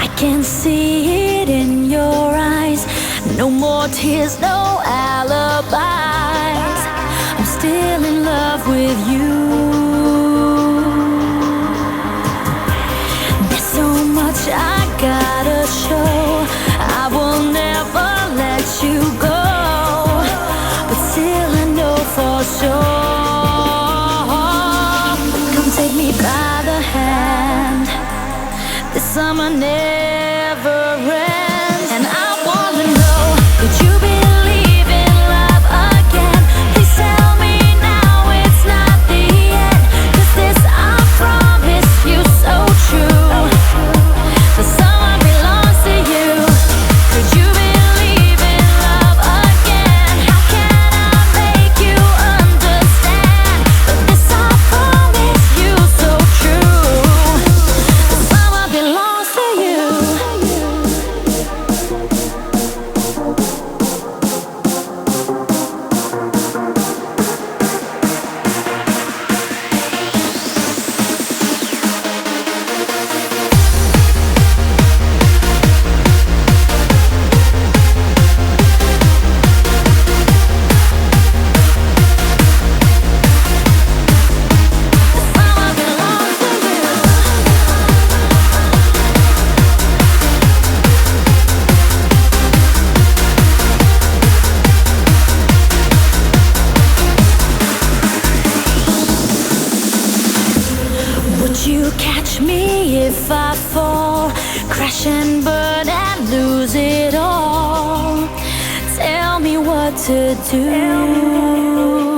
I can see it in your eyes. No more tears, no alibis. I'm still in love with you. There's so much I gotta show. I will never let you go, but still I know for sure. Come take me by the hand. This summer never ends, and I wanna know, could you believe in love again? Please tell me now it's not the end, 'cause this I promise you so true. The summer belongs to you. Could you believe in love again? How can I make you understand that this I promise you so true? The summer belongs to you. Would you catch me if I fall, crash and burn and lose it all? Tell me what to do.